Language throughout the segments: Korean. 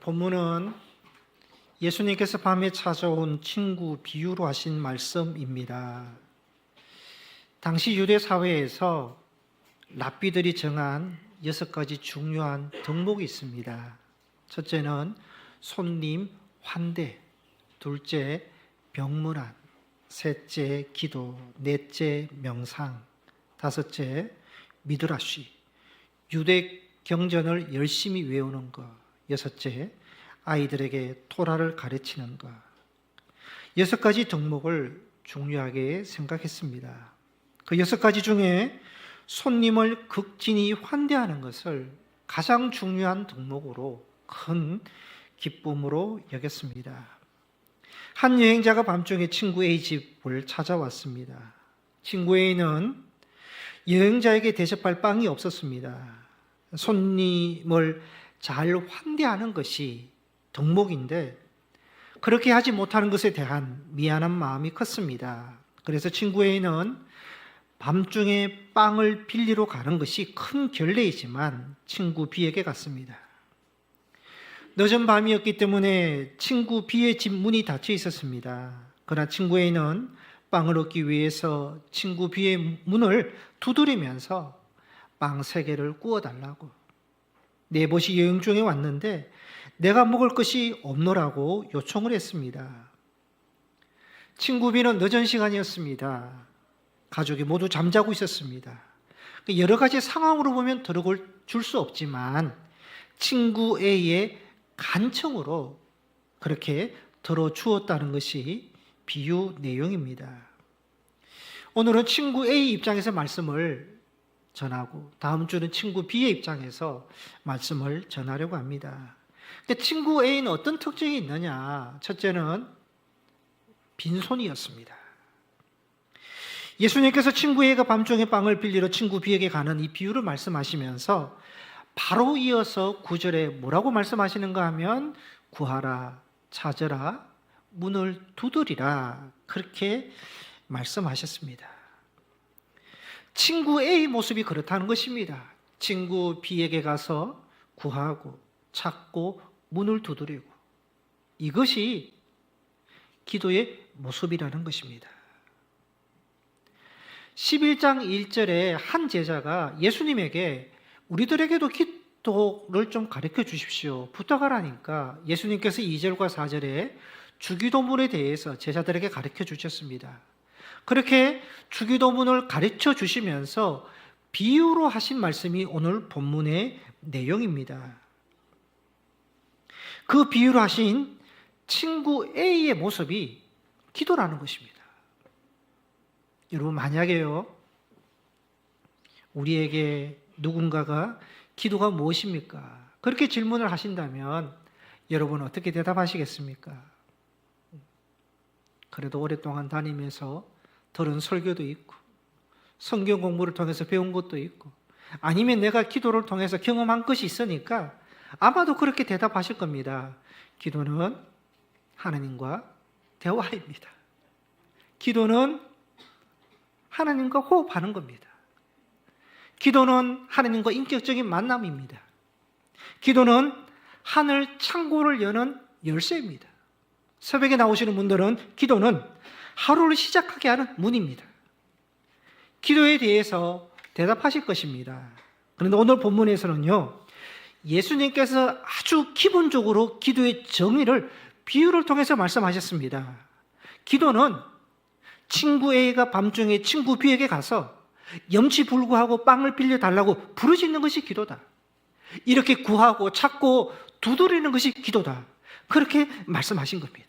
본문은 예수님께서 밤에 찾아온 친구 비유로 하신 말씀입니다. 당시 유대 사회에서 랍비들이 정한 6가지 중요한 덕목이 있습니다. 첫째는 손님 환대, 둘째 병문안, 셋째 기도, 넷째 명상, 다섯째 미드라시, 유대 경전을 열심히 외우는 것, 여섯째 아이들에게 토라를 가르치는 것. 6가지 덕목을 중요하게 생각했습니다. 그 6가지 중에 손님을 극진히 환대하는 것을 가장 중요한 덕목으로 큰 기쁨으로 여겼습니다. 한 여행자가 밤중에 친구 A 집을 찾아왔습니다. 친구 A는 여행자에게 대접할 빵이 없었습니다. 손님을 잘 환대하는 것이 덕목인데 그렇게 하지 못하는 것에 대한 미안한 마음이 컸습니다. 그래서 친구 A는 밤중에 빵을 빌리러 가는 것이 큰 결례이지만 친구 B에게 갔습니다. 늦은 밤이었기 때문에 친구 B의 집 문이 닫혀 있었습니다. 그러나 친구 A는 빵을 얻기 위해서 친구 B의 문을 두드리면서 빵 3개를 구워달라고, 내 벗이 여행 중에 왔는데 내가 먹을 것이 없노라고 요청을 했습니다. 친구 B는 늦은 시간이었습니다. 가족이 모두 잠자고 있었습니다. 여러 가지 상황으로 보면 들어올 줄 수 없지만 친구 A의 간청으로 그렇게 들어주었다는 것이 비유 내용입니다. 오늘은 친구 A 입장에서 말씀을 전하고 다음 주는 친구 B의 입장에서 말씀을 전하려고 합니다. 근데 친구 A는 어떤 특징이 있느냐? 첫째는 빈손이었습니다. 예수님께서 친구 A가 밤중에 빵을 빌리러 친구 B에게 가는 이 비유를 말씀하시면서 바로 이어서 9절에 뭐라고 말씀하시는가 하면 구하라, 찾으라, 문을 두드리라, 그렇게 말씀하셨습니다. 친구 A 모습이 그렇다는 것입니다. 친구 B에게 가서 구하고 찾고 문을 두드리고, 이것이 기도의 모습이라는 것입니다. 11장 1절에 한 제자가 예수님에게 우리들에게도 기도를 좀 가르쳐 주십시오, 부탁하라니까 예수님께서 2절과 4절에 주기도문에 대해서 제자들에게 가르쳐 주셨습니다. 그렇게 주기도문을 가르쳐 주시면서 비유로 하신 말씀이 오늘 본문의 내용입니다. 그 비유로 하신 친구 A의 모습이 기도라는 것입니다. 여러분, 만약에요, 우리에게 누군가가 기도가 무엇입니까? 그렇게 질문을 하신다면 여러분 어떻게 대답하시겠습니까? 그래도 오랫동안 다니면서 들은 설교도 있고 성경 공부를 통해서 배운 것도 있고 아니면 내가 기도를 통해서 경험한 것이 있으니까 아마도 그렇게 대답하실 겁니다. 기도는 하나님과 대화입니다. 기도는 하나님과 호흡하는 겁니다. 기도는 하나님과 인격적인 만남입니다. 기도는 하늘 창고를 여는 열쇠입니다. 새벽에 나오시는 분들은 기도는 하루를 시작하게 하는 문입니다. 기도에 대해서 대답하실 것입니다. 그런데 오늘 본문에서는요, 예수님께서 아주 기본적으로 기도의 정의를 비유를 통해서 말씀하셨습니다. 기도는 친구 A가 밤중에 친구 B에게 가서 염치불구하고 빵을 빌려달라고 부르짖는 것이 기도다. 이렇게 구하고 찾고 두드리는 것이 기도다. 그렇게 말씀하신 겁니다.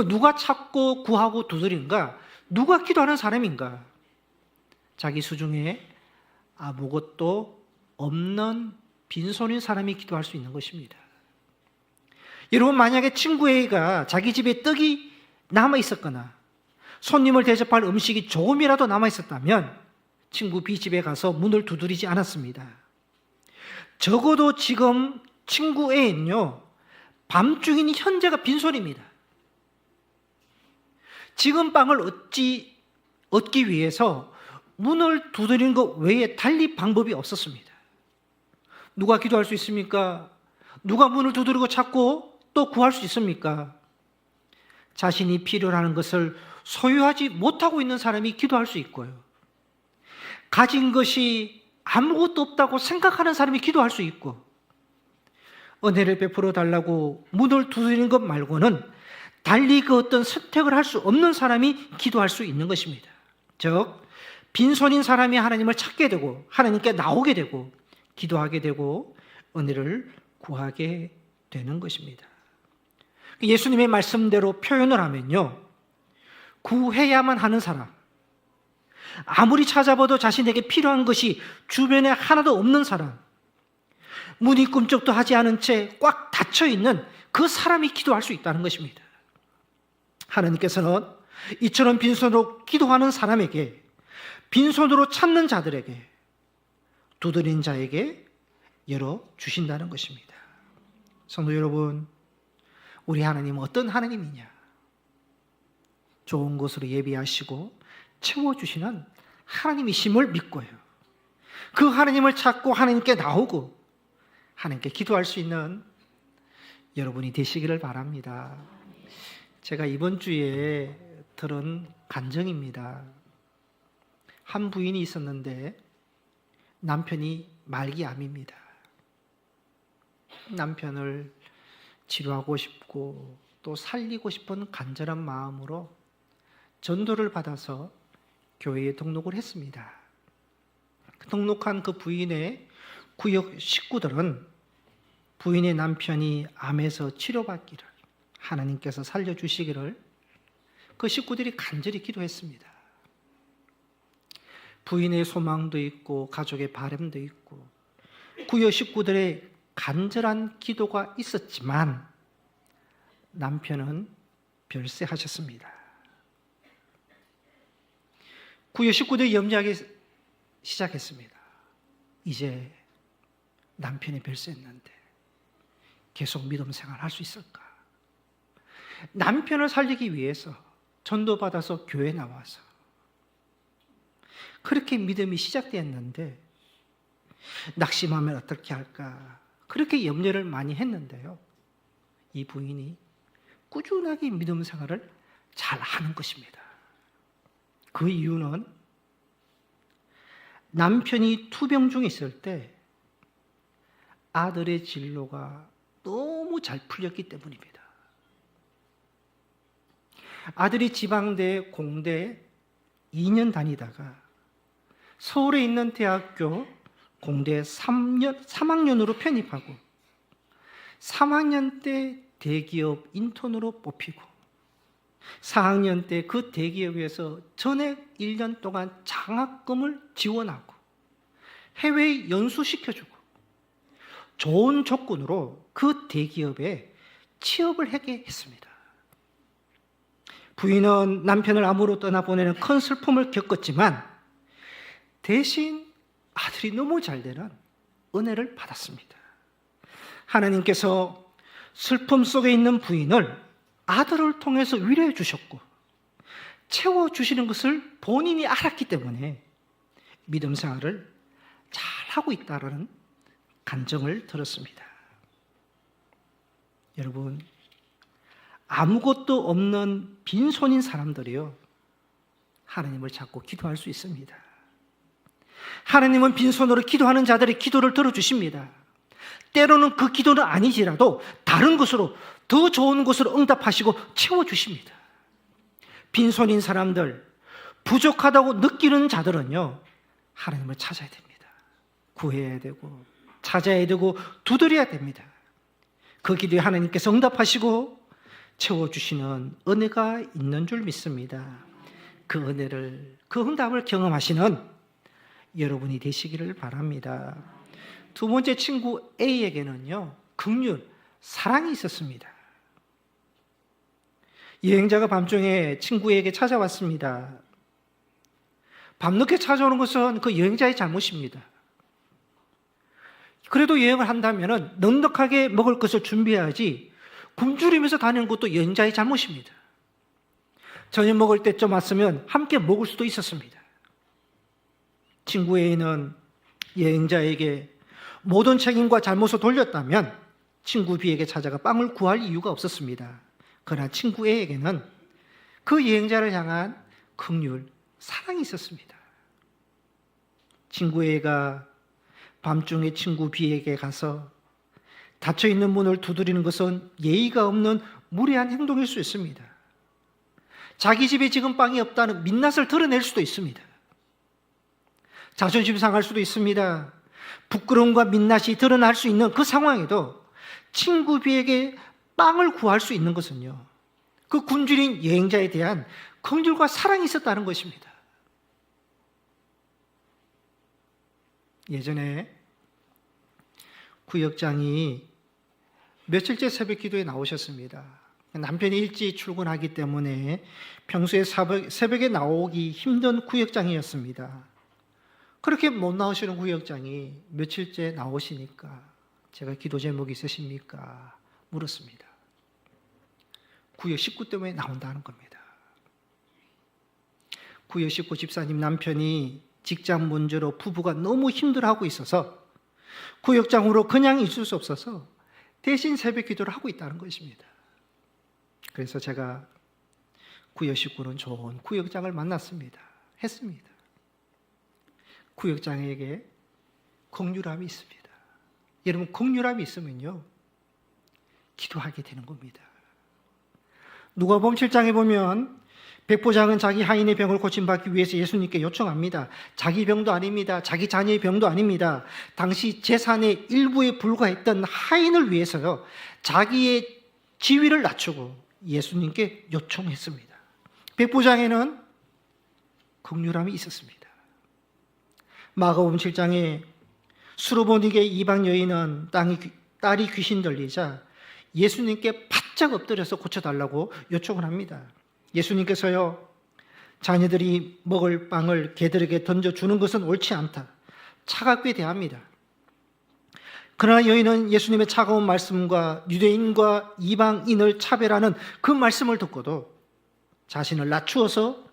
누가 찾고 구하고 두드리는가? 누가 기도하는 사람인가? 자기 수중에 아무것도 없는 빈손인 사람이 기도할 수 있는 것입니다. 여러분, 만약에 친구 A가 자기 집에 떡이 남아 있었거나 손님을 대접할 음식이 조금이라도 남아 있었다면 친구 B 집에 가서 문을 두드리지 않았습니다. 적어도 지금 친구 A는요, 밤중인 현재가 빈손입니다. 지금 빵을 얻기 위해서 문을 두드리는 것 외에 달리 방법이 없었습니다. 누가 기도할 수 있습니까? 누가 문을 두드리고 찾고 또 구할 수 있습니까? 자신이 필요로 하는 것을 소유하지 못하고 있는 사람이 기도할 수 있고요. 가진 것이 아무것도 없다고 생각하는 사람이 기도할 수 있고, 은혜를 베풀어 달라고 문을 두드리는 것 말고는 달리 그 어떤 선택을 할 수 없는 사람이 기도할 수 있는 것입니다. 즉, 빈손인 사람이 하나님을 찾게 되고 하나님께 나오게 되고 기도하게 되고 은혜를 구하게 되는 것입니다. 예수님의 말씀대로 표현을 하면요, 구해야만 하는 사람, 아무리 찾아봐도 자신에게 필요한 것이 주변에 하나도 없는 사람, 문이 꿈쩍도 하지 않은 채 꽉 닫혀있는 그 사람이 기도할 수 있다는 것입니다. 하나님께서는 이처럼 빈손으로 기도하는 사람에게, 빈손으로 찾는 자들에게, 두드린 자에게 열어주신다는 것입니다. 성도 여러분, 우리 하나님은 어떤 하나님이냐? 좋은 것으로 예비하시고 채워주시는 하나님이심을 믿고요, 그 하나님을 찾고 하나님께 나오고 하나님께 기도할 수 있는 여러분이 되시기를 바랍니다. 제가 이번 주에 들은 간증입니다. 한 부인이 있었는데 남편이 말기암입니다. 남편을 치료하고 싶고 또 살리고 싶은 간절한 마음으로 전도를 받아서 교회에 등록을 했습니다. 등록한 그 부인의 구역 식구들은 부인의 남편이 암에서 치료받기를, 하나님께서 살려주시기를 그 식구들이 간절히 기도했습니다. 부인의 소망도 있고 가족의 바람도 있고 구역 식구들의 간절한 기도가 있었지만 남편은 별세하셨습니다. 구역 식구들이 염려하기 시작했습니다. 이제 남편이 별세했는데 계속 믿음 생활 할 수 있을까? 남편을 살리기 위해서 전도받아서 교회에 나와서 그렇게 믿음이 시작되었는데 낙심하면 어떻게 할까? 그렇게 염려를 많이 했는데요, 이 부인이 꾸준하게 믿음 생활을 잘 하는 것입니다. 그 이유는 남편이 투병 중에 있을 때 아들의 진로가 너무 잘 풀렸기 때문입니다. 아들이 지방대, 공대 2년 다니다가 서울에 있는 대학교 공대 3학년으로 편입하고 3학년 때 대기업 인턴으로 뽑히고 4학년 때 그 대기업에서 전액 1년 동안 장학금을 지원하고 해외에 연수시켜주고 좋은 조건으로 그 대기업에 취업을 하게 했습니다. 부인은 남편을 암으로 떠나보내는 큰 슬픔을 겪었지만 대신 아들이 너무 잘 되는 은혜를 받았습니다. 하나님께서 슬픔 속에 있는 부인을 아들을 통해서 위로해 주셨고 채워주시는 것을 본인이 알았기 때문에 믿음 생활을 잘하고 있다는 간증을 들었습니다. 여러분, 아무것도 없는 빈손인 사람들이요, 하나님을 찾고 기도할 수 있습니다. 하나님은 빈손으로 기도하는 자들의 기도를 들어주십니다. 때로는 그 기도는 아니지라도 다른 것으로, 더 좋은 것으로 응답하시고 채워주십니다. 빈손인 사람들, 부족하다고 느끼는 자들은요, 하나님을 찾아야 됩니다. 구해야 되고 찾아야 되고 두드려야 됩니다. 그 기도에 하나님께서 응답하시고 채워주시는 은혜가 있는 줄 믿습니다. 그 은혜를, 그 응답을 경험하시는 여러분이 되시기를 바랍니다. 두 번째 친구 A에게는요, 긍휼, 사랑이 있었습니다. 여행자가 밤중에 친구에게 찾아왔습니다. 밤늦게 찾아오는 것은 그 여행자의 잘못입니다. 그래도 여행을 한다면 넉넉하게 먹을 것을 준비해야지 굶주리면서 다니는 것도 여행자의 잘못입니다. 저녁 먹을 때쯤 왔으면 함께 먹을 수도 있었습니다. 친구 A는 여행자에게 모든 책임과 잘못을 돌렸다면 친구 B에게 찾아가 빵을 구할 이유가 없었습니다. 그러나 친구 A에게는 그 여행자를 향한 긍휼, 사랑이 있었습니다. 친구 A가 밤중에 친구 B에게 가서 닫혀있는 문을 두드리는 것은 예의가 없는 무례한 행동일 수 있습니다. 자기 집에 지금 빵이 없다는 민낯을 드러낼 수도 있습니다. 자존심 상할 수도 있습니다. 부끄러움과 민낯이 드러날 수 있는 그 상황에도 친구 B에게 빵을 구할 수 있는 것은요, 그 굶주린 여행자에 대한 긍휼과 사랑이 있었다는 것입니다. 예전에 구역장이 며칠째 새벽 기도에 나오셨습니다. 남편이 일찍 출근하기 때문에 평소에 새벽에 나오기 힘든 구역장이었습니다. 그렇게 못 나오시는 구역장이 며칠째 나오시니까 제가 기도 제목이 있으십니까? 물었습니다. 구역 식구 때문에 나온다는 겁니다. 구역 식구 집사님 남편이 직장 문제로 부부가 너무 힘들어하고 있어서 구역장으로 그냥 있을 수 없어서 대신 새벽 기도를 하고 있다는 것입니다. 그래서 제가 구역 식구는 좋은 구역장을 만났습니다. 했습니다. 구역장에게 긍휼함이 있습니다. 여러분, 긍휼함이 있으면요, 기도하게 되는 겁니다. 누가복음 7장에 보면 백부장은 자기 하인의 병을 고침받기 위해서 예수님께 요청합니다. 자기 병도 아닙니다. 자기 자녀의 병도 아닙니다. 당시 재산의 일부에 불과했던 하인을 위해서요, 자기의 지위를 낮추고 예수님께 요청했습니다. 백부장에는 긍휼함이 있었습니다. 마가복음 7장에 수르보니게 이방 여인은 딸이 귀신 들리자 예수님께 바짝 엎드려서 고쳐달라고 요청을 합니다. 예수님께서요, 자녀들이 먹을 빵을 개들에게 던져주는 것은 옳지 않다, 차갑게 대합니다. 그러나 여인은 예수님의 차가운 말씀과 유대인과 이방인을 차별하는 그 말씀을 듣고도 자신을 낮추어서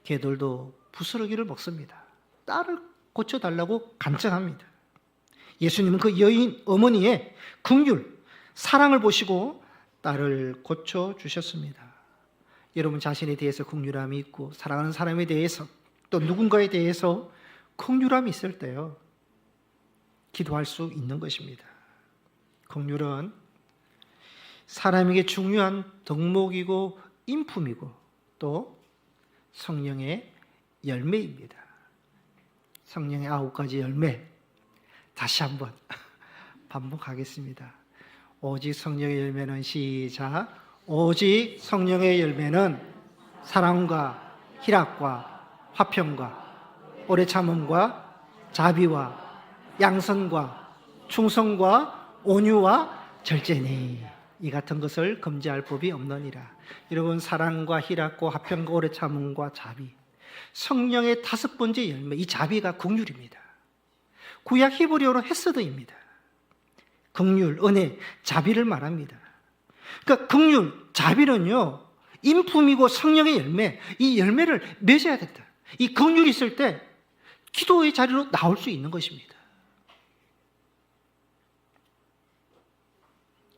개들도 부스러기를 먹습니다. 딸을 고쳐달라고 간청합니다. 예수님은 그 여인 어머니의 긍휼, 사랑을 보시고 딸을 고쳐주셨습니다. 여러분, 자신에 대해서 긍휼함이 있고 사랑하는 사람에 대해서 또 누군가에 대해서 긍휼함이 있을 때요, 기도할 수 있는 것입니다. 긍휼은 사람에게 중요한 덕목이고 인품이고 또 성령의 열매입니다. 성령의 9가지 열매, 다시 한번 반복하겠습니다. 오직 성령의 열매는, 시작, 오직 성령의 열매는 사랑과 희락과 화평과 오래 참음과 자비와 양선과 충성과 온유와 절제니 이 같은 것을 금지할 법이 없느니라. 여러분, 사랑과 희락과 화평과 오래 참음과 자비, 성령의 5번째 열매, 이 자비가 긍휼입니다. 구약 히브리어로 헤스드입니다. 긍휼, 은혜, 자비를 말합니다. 그러니까 긍휼, 자비는요, 인품이고 성령의 열매, 이 열매를 맺어야 된다. 이 긍휼이 있을 때 기도의 자리로 나올 수 있는 것입니다.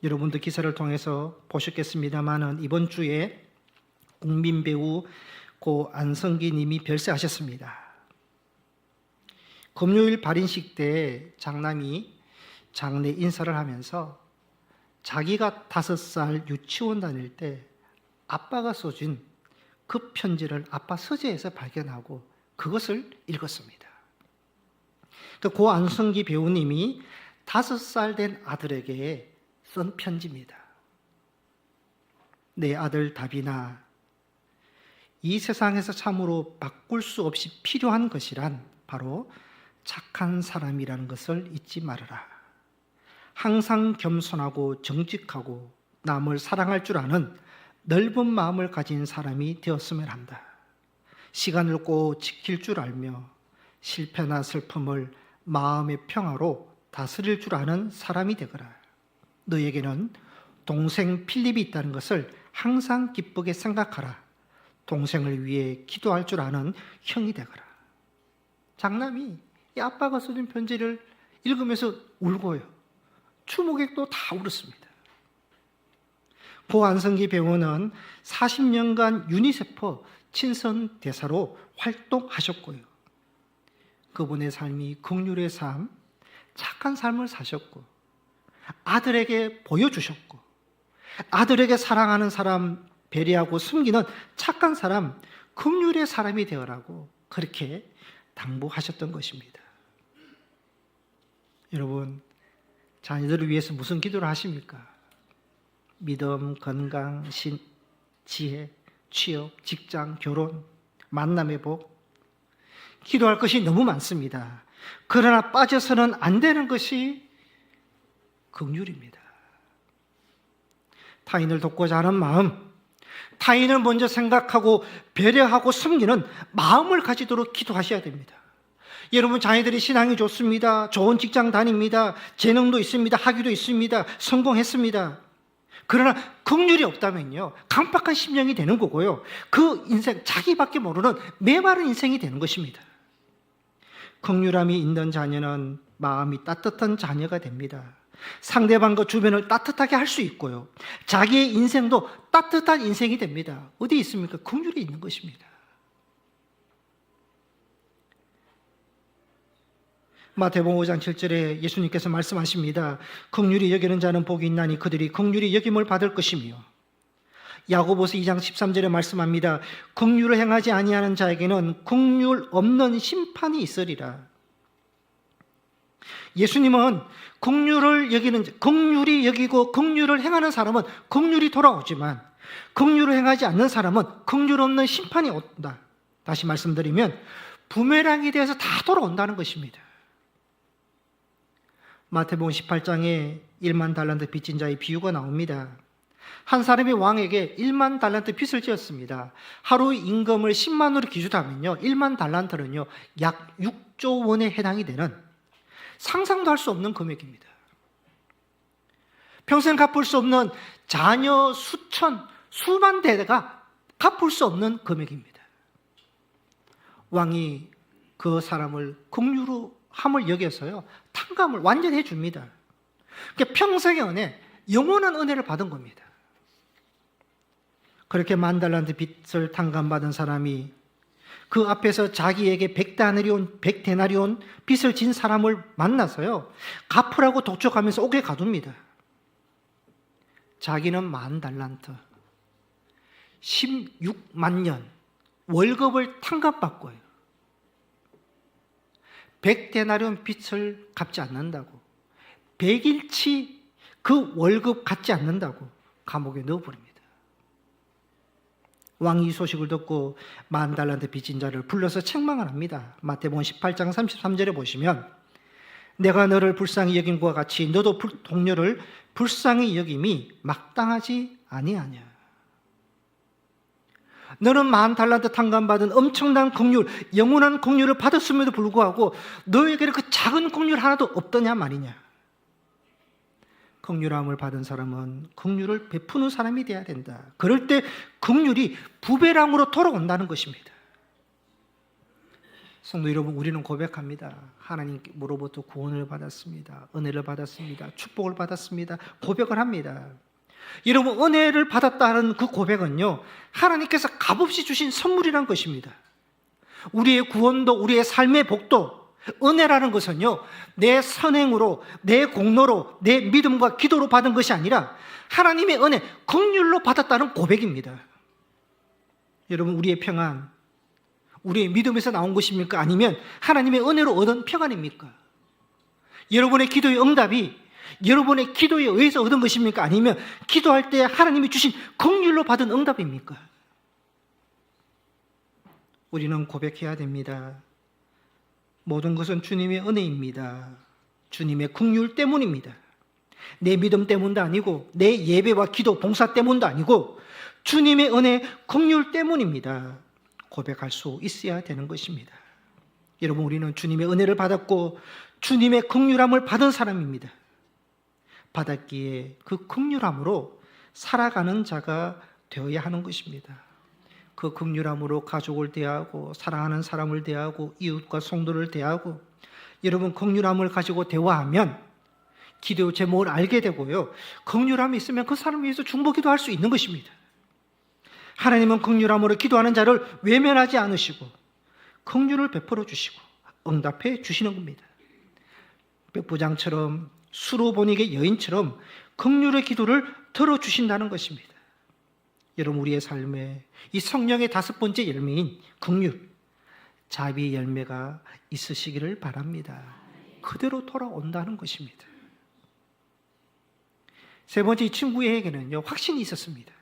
여러분도 기사를 통해서 보셨겠습니다마는 이번 주에 국민 배우 고 안성기 님이 별세하셨습니다. 금요일 발인식 때 장남이 장례 인사를 하면서 자기가 5살 유치원 다닐 때 아빠가 써준 그 편지를 아빠 서재에서 발견하고 그것을 읽었습니다. 고 안성기 배우님이 5살 된 아들에게 쓴 편지입니다. 내 아들 다빈아, 이 세상에서 참으로 바꿀 수 없이 필요한 것이란 바로 착한 사람이라는 것을 잊지 말아라. 항상 겸손하고 정직하고 남을 사랑할 줄 아는 넓은 마음을 가진 사람이 되었으면 한다. 시간을 꼭 지킬 줄 알며 실패나 슬픔을 마음의 평화로 다스릴 줄 아는 사람이 되거라. 너에게는 동생 필립이 있다는 것을 항상 기쁘게 생각하라. 동생을 위해 기도할 줄 아는 형이 되거라. 장남이 이 아빠가 써준 편지를 읽으면서 울고요. 추모객도 다 울었습니다. 고 안성기 배우는 40년간 유니세프 친선 대사로 활동하셨고요. 그분의 삶이 긍휼의 삶, 착한 삶을 사셨고 아들에게 보여주셨고 아들에게 사랑하는 사람 배려하고 숨기는 착한 사람, 긍휼의 사람이 되어라고 그렇게 당부하셨던 것입니다. 여러분, 자녀들을 위해서 무슨 기도를 하십니까? 믿음, 건강, 지혜, 취업, 직장, 결혼, 만남의 복. 기도할 것이 너무 많습니다. 그러나 빠져서는 안 되는 것이 긍휼입니다. 타인을 돕고자 하는 마음, 타인을 먼저 생각하고 배려하고 섬기는 마음을 가지도록 기도하셔야 됩니다. 여러분, 자녀들이 신앙이 좋습니다. 좋은 직장 다닙니다. 재능도 있습니다. 학위도 있습니다. 성공했습니다. 그러나 긍휼이 없다면요, 강박한 심령이 되는 거고요, 그 인생 자기밖에 모르는 메마른 인생이 되는 것입니다. 긍휼함이 있는 자녀는 마음이 따뜻한 자녀가 됩니다. 상대방과 주변을 따뜻하게 할 수 있고요, 자기의 인생도 따뜻한 인생이 됩니다. 어디 있습니까? 긍휼이 있는 것입니다. 마태복음 5장 7절에 예수님께서 말씀하십니다. 긍휼히 여기는 자는 복이 있나니 그들이 긍휼히 여김을 받을 것이며, 야고보서 2장 13절에 말씀합니다. 긍휼을 행하지 아니하는 자에게는 긍휼 없는 심판이 있으리라. 예수님은 긍휼히 여기고 긍휼을 행하는 사람은 긍휼이 돌아오지만 긍휼을 행하지 않는 사람은 긍휼 없는 심판이 온다. 다시 말씀드리면 부메랑이 되어서 다 돌아온다는 것입니다. 마태복음 18장에 1만 달란트 빚진 자의 비유가 나옵니다. 한 사람이 왕에게 1만 달란트 빚을 지었습니다. 하루 임금을 10만으로 기준하면요, 1만 달란트는요 약 6조 원에 해당이 되는 상상도 할 수 없는 금액입니다. 평생 갚을 수 없는 자녀 수만 대가 갚을 수 없는 금액입니다. 왕이 그 사람을 긍휼함을 여겨서요 탕감을 완전히 해줍니다. 그러니까 평생의 은혜, 영원한 은혜를 받은 겁니다. 그렇게 1만 달란트 빚을 탕감받은 사람이 그 앞에서 자기에게 100데나리온 빚을 진 사람을 만나서요 갚으라고 독촉하면서 옥에 가둡니다. 자기는 1만 달란트 16만 년 월급을 탕감받고요 100데나리온 빚을 갚지 않는다고, 100일치 그 월급 갖지 않는다고 감옥에 넣어버립니다. 왕이 이 소식을 듣고 1만 달란트 빚진 자를 불러서 책망을 합니다. 마태복음 18장 33절에 보시면, 내가 너를 불쌍히 여김과 같이 너도 동료를 불쌍히 여김이 마땅하지 아니하냐. 너는 1만 달란트 탕감받은 엄청난 긍휼, 영원한 긍휼을 받았음에도 불구하고 너에게는 그 작은 긍휼 하나도 없더냐 말이냐. 긍휼함을 받은 사람은 긍휼을 베푸는 사람이 되어야 된다. 그럴 때 긍휼이 부배랑으로 돌아온다는 것입니다. 성도 여러분, 우리는 고백합니다. 하나님으로부터 구원을 받았습니다. 은혜를 받았습니다. 축복을 받았습니다. 고백을 합니다. 여러분, 은혜를 받았다는 그 고백은요 하나님께서 값없이 주신 선물이란 것입니다. 우리의 구원도 우리의 삶의 복도, 은혜라는 것은요 내 선행으로, 내 공로로, 내 믿음과 기도로 받은 것이 아니라 하나님의 은혜, 긍휼로 받았다는 고백입니다. 여러분, 우리의 평안, 우리의 믿음에서 나온 것입니까? 아니면 하나님의 은혜로 얻은 평안입니까? 여러분의 기도의 응답이 여러분의 기도에 의해서 얻은 것입니까? 아니면 기도할 때 하나님이 주신 긍휼로 받은 응답입니까? 우리는 고백해야 됩니다. 모든 것은 주님의 은혜입니다. 주님의 긍휼 때문입니다. 내 믿음 때문도 아니고 내 예배와 기도, 봉사 때문도 아니고 주님의 은혜, 긍휼 때문입니다. 고백할 수 있어야 되는 것입니다. 여러분, 우리는 주님의 은혜를 받았고 주님의 긍휼함을 받은 사람입니다. 받았기에 그 긍휼함으로 살아가는 자가 되어야 하는 것입니다. 그 긍휼함으로 가족을 대하고 사랑하는 사람을 대하고 이웃과 성도를 대하고, 여러분 긍휼함을 가지고 대화하면 기도 제목을 알게 되고요. 긍휼함이 있으면 그 사람을 위해서 중보기도 할 수 있는 것입니다. 하나님은 긍휼함으로 기도하는 자를 외면하지 않으시고 긍휼을 베풀어 주시고 응답해 주시는 겁니다. 백부장처럼 수로보니게 여인처럼 긍휼의 기도를 들어주신다는 것입니다. 여러분, 우리의 삶에 이 성령의 5번째 열매인 긍휼, 자비의 열매가 있으시기를 바랍니다. 그대로 돌아온다는 것입니다. 세 번째, 이 친구에게는요, 확신이 있었습니다.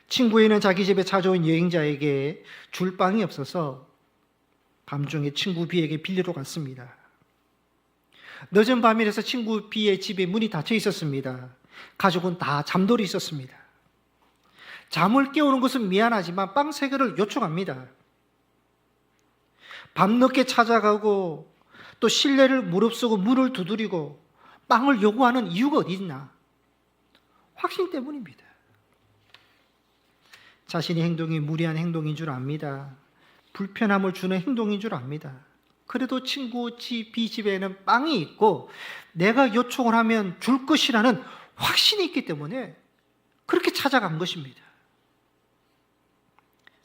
친구에는 자기 집에 찾아온 여행자에게 줄 빵이 없어서 밤중에 친구 B에게 빌리러 갔습니다. 늦은 밤이라서 친구 B의 집에 문이 닫혀 있었습니다. 가족은 다 잠들어 있었습니다. 잠을 깨우는 것은 미안하지만 빵 3개를 요청합니다. 밤늦게 찾아가고 또 실내를 무릅쓰고 문을 두드리고 빵을 요구하는 이유가 어디 있나? 확신 때문입니다. 자신의 행동이 무리한 행동인 줄 압니다. 불편함을 주는 행동인 줄 압니다. 그래도 친구 B 집에는 빵이 있고 내가 요청을 하면 줄 것이라는 확신이 있기 때문에 그렇게 찾아간 것입니다.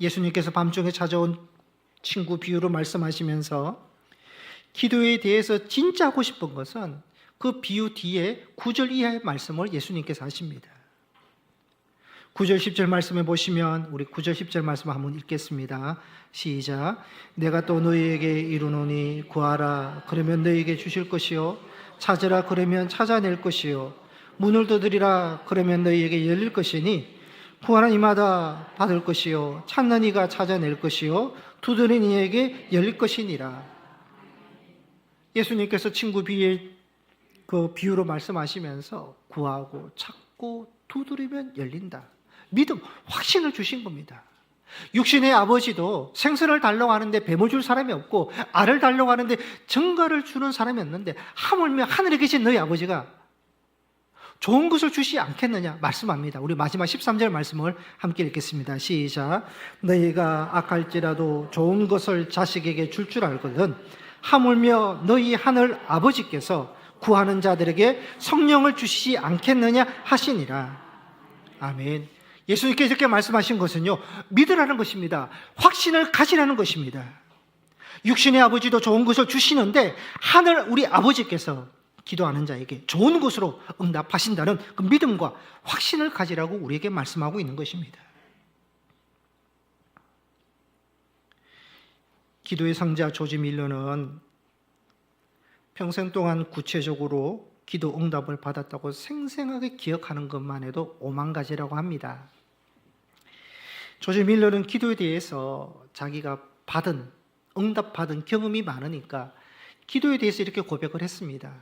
예수님께서 밤중에 찾아온 친구 비유로 말씀하시면서 기도에 대해서 진짜 하고 싶은 것은 그 비유 뒤에 9절 이하의 말씀을 예수님께서 하십니다. 9절 10절 말씀에 보시면 우리 9절 10절 말씀 한번 읽겠습니다. 시작. 내가 또 너희에게 이르노니 구하라 그러면 너희에게 주실 것이요 찾으라 그러면 찾아낼 것이요 문을 두드리라 그러면 너희에게 열릴 것이니 구하는 이마다 받을 것이요 찾는 이가 찾아낼 것이요 두드리는 이에게 열릴 것이니라. 예수님께서 친구 B의 그 비유로 말씀하시면서 구하고 찾고 두드리면 열린다. 믿음, 확신을 주신 겁니다. 육신의 아버지도 생선을 달라고 하는데 뱀을 줄 사람이 없고 알을 달라고 하는데 정갈을 주는 사람이 없는데 하물며 하늘에 계신 너희 아버지가 좋은 것을 주시지 않겠느냐 말씀합니다. 우리 마지막 13절 말씀을 함께 읽겠습니다. 시작. 너희가 악할지라도 좋은 것을 자식에게 줄 알거든 하물며 너희 하늘 아버지께서 구하는 자들에게 성령을 주시지 않겠느냐 하시니라. 아멘. 예수님께서 이렇게 말씀하신 것은요, 믿으라는 것입니다. 확신을 가지라는 것입니다. 육신의 아버지도 좋은 것을 주시는데 하늘 우리 아버지께서 기도하는 자에게 좋은 것으로 응답하신다는 그 믿음과 확신을 가지라고 우리에게 말씀하고 있는 것입니다. 기도의 성자 조지 밀러는 평생 동안 구체적으로 기도 응답을 받았다고 생생하게 기억하는 것만 해도 5만 가지라고 합니다. 조지 밀러는 기도에 대해서 자기가 응답받은 경험이 많으니까 기도에 대해서 이렇게 고백을 했습니다.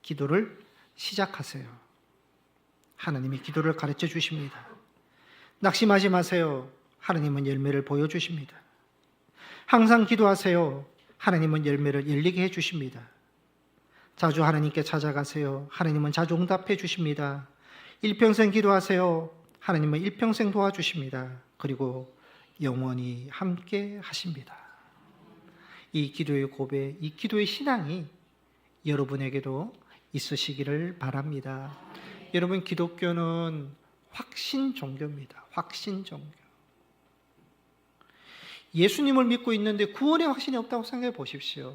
기도를 시작하세요. 하나님이 기도를 가르쳐 주십니다. 낙심하지 마세요. 하나님은 열매를 보여주십니다. 항상 기도하세요. 하나님은 열매를 열리게 해주십니다. 자주 하나님께 찾아가세요. 하나님은 자주 응답해 주십니다. 일평생 기도하세요. 하나님은 일평생 도와주십니다. 그리고 영원히 함께 하십니다. 이 기도의 고백, 이 기도의 신앙이 여러분에게도 있으시기를 바랍니다. 여러분, 기독교는 확신 종교입니다. 확신 종교. 예수님을 믿고 있는데 구원의 확신이 없다고 생각해 보십시오.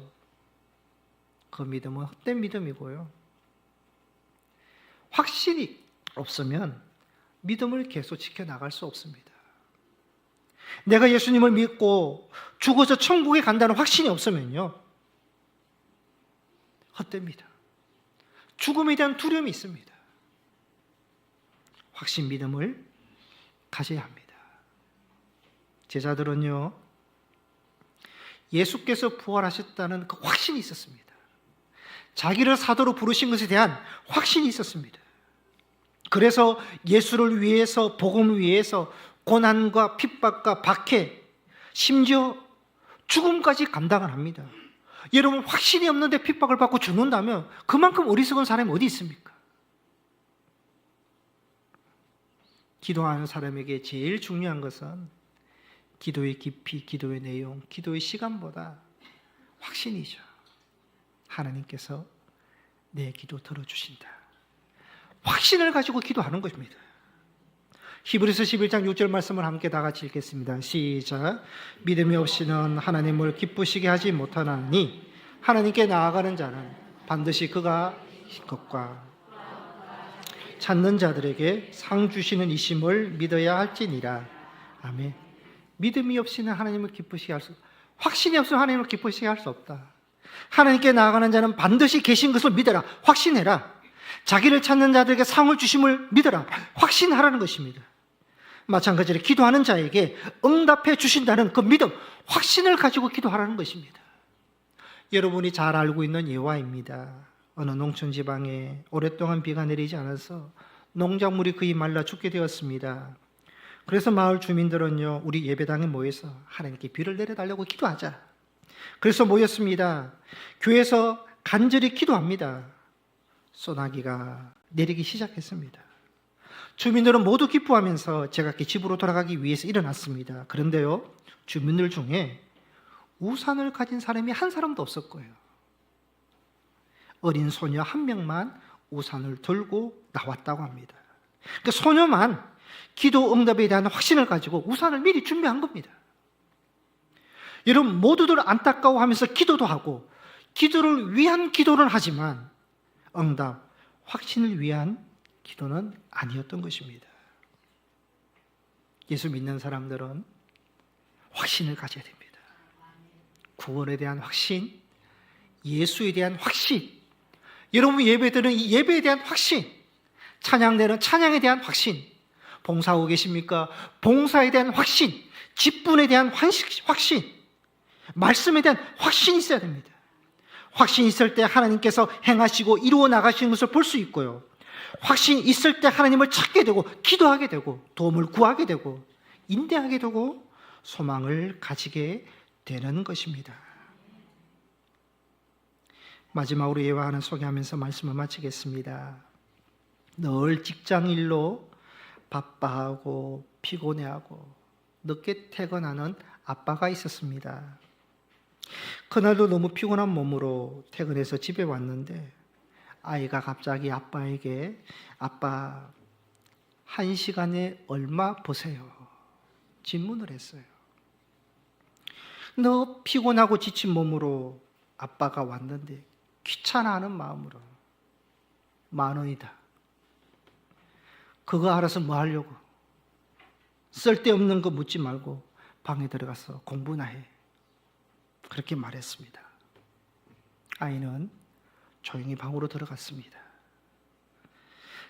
그 믿음은 헛된 믿음이고요. 확신이 없으면 믿음을 계속 지켜나갈 수 없습니다. 내가 예수님을 믿고 죽어서 천국에 간다는 확신이 없으면요, 헛됩니다. 죽음에 대한 두려움이 있습니다. 확신 믿음을 가져야 합니다. 제자들은요, 예수께서 부활하셨다는 그 확신이 있었습니다. 자기를 사도로 부르신 것에 대한 확신이 있었습니다. 그래서 예수를 위해서, 복음을 위해서 고난과 핍박과 박해, 심지어 죽음까지 감당을 합니다. 여러분, 확신이 없는데 핍박을 받고 죽는다면 그만큼 어리석은 사람이 어디 있습니까? 기도하는 사람에게 제일 중요한 것은 기도의 깊이, 기도의 내용, 기도의 시간보다 확신이죠. 하나님께서 내 기도 들어주신다. 확신을 가지고 기도하는 것입니다. 히브리서 11장 6절 말씀을 함께 다 같이 읽겠습니다. 시작. 믿음이 없이는 하나님을 기쁘시게 하지 못하나니 하나님께 나아가는 자는 반드시 그가 것과 찾는 자들에게 상 주시는 이심을 믿어야 할지니라. 아멘. 믿음이 없이는 하나님을 기쁘시게 할 수 없다. 확신이 없으면 하나님을 기쁘시게 할 수 없다. 하나님께 나아가는 자는 반드시 계신 것을 믿어라. 확신해라. 자기를 찾는 자들에게 상을 주심을 믿어라. 확신하라는 것입니다. 마찬가지로 기도하는 자에게 응답해 주신다는 그 믿음, 확신을 가지고 기도하라는 것입니다. 여러분이 잘 알고 있는 예화입니다. 어느 농촌 지방에 오랫동안 비가 내리지 않아서 농작물이 거의 말라 죽게 되었습니다. 그래서 마을 주민들은요, 우리 예배당에 모여서 하나님께 비를 내려달라고 기도하자. 그래서 모였습니다. 교회에서 간절히 기도합니다. 소나기가 내리기 시작했습니다. 주민들은 모두 기뻐하면서 제각기 집으로 돌아가기 위해서 일어났습니다. 그런데요, 주민들 중에 우산을 가진 사람이 한 사람도 없을 거예요. 어린 소녀 한 명만 우산을 들고 나왔다고 합니다. 그러니까 소녀만 기도 응답에 대한 확신을 가지고 우산을 미리 준비한 겁니다. 여러분 모두들 안타까워하면서 기도도 하고 기도를 위한 기도를 하지만 응답, 확신을 위한 기도는 아니었던 것입니다. 예수 믿는 사람들은 확신을 가져야 됩니다. 구원에 대한 확신, 예수에 대한 확신, 여러분 예배드리는 이 예배에 대한 확신, 찬양되는 찬양에 대한 확신, 봉사하고 계십니까? 봉사에 대한 확신, 직분에 대한 확신, 말씀에 대한 확신이 있어야 됩니다. 확신이 있을 때 하나님께서 행하시고 이루어 나가시는 것을 볼 수 있고요. 확신이 있을 때 하나님을 찾게 되고 기도하게 되고 도움을 구하게 되고 인내하게 되고 소망을 가지게 되는 것입니다. 마지막으로 예화 하나 소개하면서 말씀을 마치겠습니다. 늘 직장일로 바빠하고 피곤해하고 늦게 퇴근하는 아빠가 있었습니다. 그날도 너무 피곤한 몸으로 퇴근해서 집에 왔는데 아이가 갑자기 아빠에게 아빠 1시간에 얼마 버세요? 질문을 했어요. 너 피곤하고 지친 몸으로 아빠가 왔는데 귀찮아하는 마음으로 10,000원이다. 그거 알아서 뭐 하려고? 쓸데없는 거 묻지 말고 방에 들어가서 공부나 해. 그렇게 말했습니다. 아이는 조용히 방으로 들어갔습니다.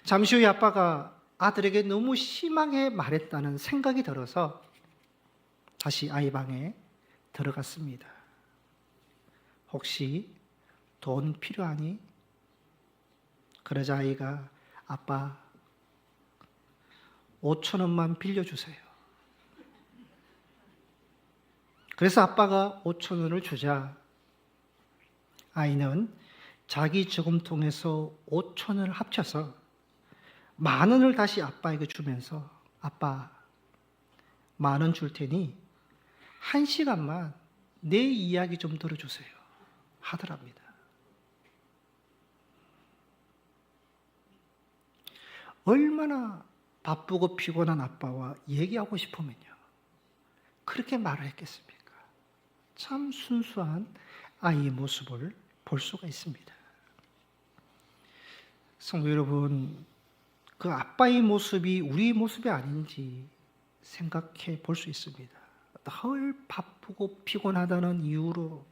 잠시 후에 아빠가 아들에게 너무 심하게 말했다는 생각이 들어서 다시 아이 방에 들어갔습니다. 혹시 돈 필요하니? 그러자 아이가 아빠 5,000원만 빌려주세요. 그래서 아빠가 5,000원을 주자 아이는 자기 저금통에서 5,000원을 합쳐서 10,000원을 다시 아빠에게 주면서 아빠 10,000원 줄 테니 1시간만 내 이야기 좀 들어주세요 하더랍니다. 얼마나 바쁘고 피곤한 아빠와 얘기하고 싶으면요 그렇게 말을 했겠습니까? 참 순수한 아이의 모습을 볼 수가 있습니다. 성도 여러분, 그 아빠의 모습이 우리의 모습이 아닌지 생각해 볼 수 있습니다. 늘 바쁘고 피곤하다는 이유로,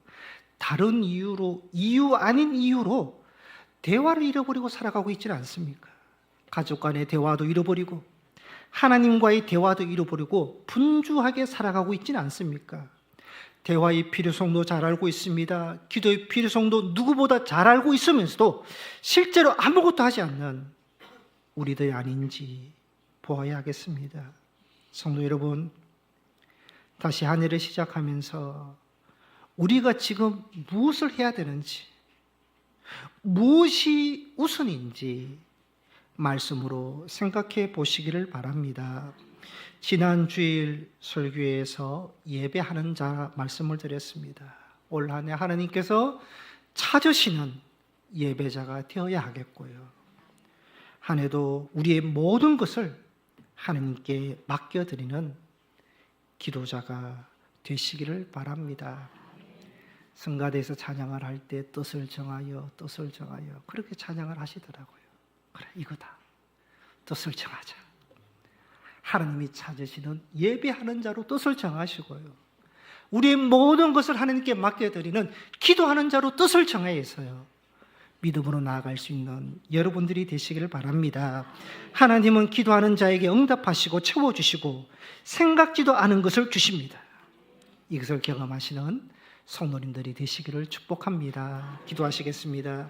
다른 이유로, 이유 아닌 이유로 대화를 잃어버리고 살아가고 있지는 않습니까? 가족 간의 대화도 잃어버리고 하나님과의 대화도 잃어버리고 분주하게 살아가고 있지는 않습니까? 대화의 필요성도 잘 알고 있습니다. 기도의 필요성도 누구보다 잘 알고 있으면서도 실제로 아무것도 하지 않는 우리들이 아닌지 보아야 하겠습니다. 성도 여러분, 다시 한 해를 시작하면서 우리가 지금 무엇을 해야 되는지, 무엇이 우선인지 말씀으로 생각해 보시기를 바랍니다. 지난 주일 설교에서 예배하는 자 말씀을 드렸습니다. 올 한 해 하나님께서 찾으시는 예배자가 되어야 하겠고요. 한 해도 우리의 모든 것을 하나님께 맡겨드리는 기도자가 되시기를 바랍니다. 성가대에서 찬양을 할 때 뜻을 정하여 그렇게 찬양을 하시더라고요. 그래, 이거다. 뜻을 정하자. 하나님이 찾으시는 예배하는 자로 뜻을 정하시고요. 우리의 모든 것을 하나님께 맡겨드리는 기도하는 자로 뜻을 정해서요. 믿음으로 나아갈 수 있는 여러분들이 되시기를 바랍니다. 하나님은 기도하는 자에게 응답하시고 채워주시고 생각지도 않은 것을 주십니다. 이것을 경험하시는 성도님들이 되시기를 축복합니다. 기도하시겠습니다.